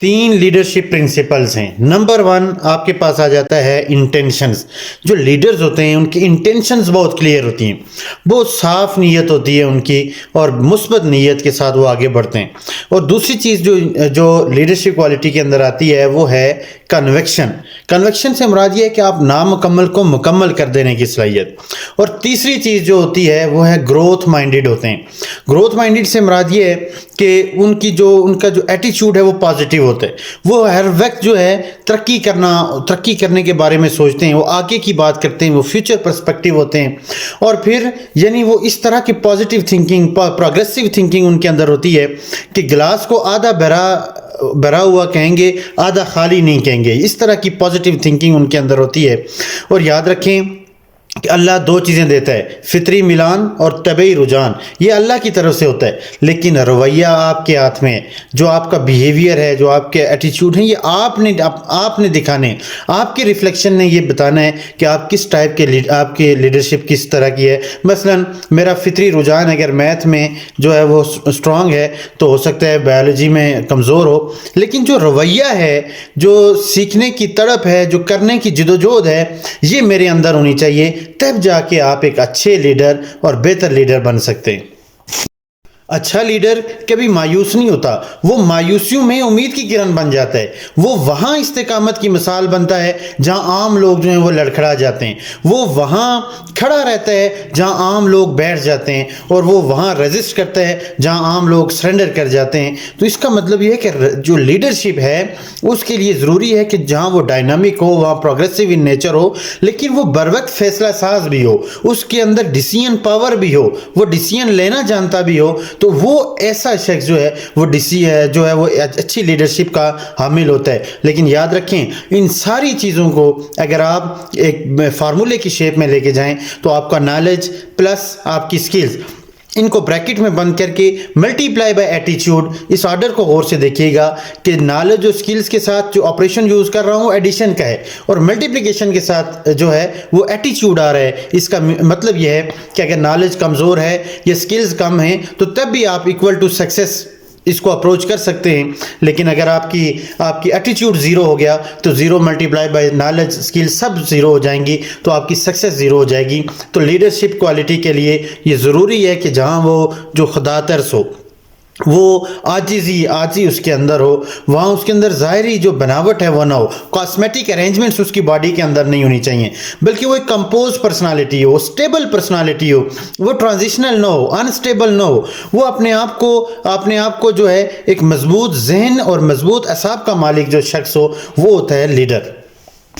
تین leadership principles ہیں۔ Number one آپ کے پاس آ جاتا ہے انٹینشنز۔ جو لیڈرز ہوتے ہیں ان کی انٹینشنز بہت کلیئر ہوتی ہیں، بہت صاف نیت ہوتی ہے ان کی، اور مثبت نیت کے ساتھ وہ آگے بڑھتے ہیں۔ اور دوسری چیز جو لیڈرشپ کوالٹی کے اندر آتی ہے وہ ہے کنوکشن۔ کنوکشن سے مراد یہ ہے کہ آپ نامکمل کو مکمل کر دینے کی صلاحیت۔ اور تیسری چیز جو ہوتی ہے وہ ہے گروتھ مائنڈڈ ہوتے ہیں۔ گروتھ مائنڈڈ سے مراد یہ ہے کہ ان کا جو ایٹیچیوڈ ہے وہ پازیٹیو ہوتا ہے، وہ ہر وقت جو ہے ترقی کرنے کے بارے میں سوچتے ہیں، وہ آگے کی بات کرتے ہیں، وہ فیوچر پرسپیکٹیو ہوتے ہیں، اور پھر یعنی وہ اس طرح کی positive thinking, progressive thinking in کے اندر ہوتی ہے کہ گلاس کو آدھا بھرا ہوا کہیں گے، آدھا خالی نہیں کہیں گے۔ اس طرح کی پازیٹیو تھنکنگ ان کے اندر ہوتی ہے۔ اور یاد رکھیں کہ اللہ دو چیزیں دیتا ہے، فطری میلان اور طبعی رجحان، یہ اللہ کی طرف سے ہوتا ہے، لیکن رویہ آپ کے ہاتھ میں ہے۔ جو آپ کا بیہیویئر ہے، جو آپ کے ایٹیچیوڈ ہیں، یہ آپ نے دکھانے، آپ کے ریفلیکشن نے یہ بتانا ہے کہ آپ کس ٹائپ کے آپ کے لیڈرشپ کس طرح کی ہے۔ مثلا میرا فطری رجحان اگر میتھ میں جو ہے وہ اسٹرانگ ہے تو ہو سکتا ہے بایولوجی میں کمزور ہو، لیکن جو رویہ ہے، جو سیکھنے کی تڑپ ہے، جو کرنے کی جدوجہد ہے، یہ میرے اندر ہونی چاہیے، تب جا کے آپ ایک اچھے لیڈر اور بہتر لیڈر بن سکتے ہیں۔ اچھا لیڈر کبھی مایوس نہیں ہوتا، وہ مایوسیوں میں امید کی کرن بن جاتا ہے، وہ وہاں استقامت کی مثال بنتا ہے جہاں عام لوگ جو ہیں وہ لڑکھڑا جاتے ہیں، وہ وہاں کھڑا رہتا ہے جہاں عام لوگ بیٹھ جاتے ہیں، اور وہ وہاں ریزسٹ کرتا ہے جہاں عام لوگ سرنڈر کر جاتے ہیں۔ تو اس کا مطلب یہ ہے کہ جو لیڈرشپ ہے اس کے لیے ضروری ہے کہ جہاں وہ ڈائنامک ہو، وہاں پروگریسو ان نیچر ہو، لیکن وہ بروقت فیصلہ ساز بھی ہو، اس کے اندر ڈیسیژن پاور بھی ہو، وہ ڈیسیژن لینا جانتا بھی ہو، تو وہ ایسا شخص جو ہے وہ اچھی لیڈرشپ کا حامل ہوتا ہے۔ لیکن یاد رکھیں ان ساری چیزوں کو اگر آپ ایک فارمولے کی شیپ میں لے کے جائیں تو آپ کا نالج پلس آپ کی سکلز، ان کو بریکٹ میں بند کر کے ملٹی پلائی بائی ایٹیچیوڈ، اس آرڈر کو غور سے دیکھیے گا کہ نالج اور سکلز کے ساتھ جو آپریشن یوز کر رہا ہوں ایڈیشن کا ہے، اور ملٹیپلیکیشن کے ساتھ جو ہے وہ ایٹیچیوڈ آ رہا ہے۔ اس کا مطلب یہ ہے کہ اگر نالج کمزور ہے یا سکلز کم ہیں تو تب بھی آپ ایکول ٹو سکسیس اس کو اپروچ کر سکتے ہیں، لیکن اگر آپ کی ایٹیچیوڈ زیرو ہو گیا تو zero multiply by knowledge skill سب زیرو ہو جائیں گی، تو آپ کی سکسیس زیرو ہو جائے گی۔ تو لیڈرشپ کوالٹی کے لیے یہ ضروری ہے کہ جہاں وہ جو خدا ترس ہو، وہ آجزی اس کے اندر ہو، وہاں اس کے اندر ظاہری جو بناوٹ ہے وہ نہ ہو، کاسمیٹک ارینجمنٹس اس کی باڈی کے اندر نہیں ہونی چاہیے، بلکہ وہ ایک کمپوز پرسنالٹی ہو، اسٹیبل پرسنالٹی ہو، وہ ٹرانزیشنل نہ ہو، انسٹیبل نہ ہو، وہ اپنے آپ کو جو ہے ایک مضبوط ذہن اور مضبوط اعصاب کا مالک جو شخص ہو وہ ہوتا ہے لیڈر۔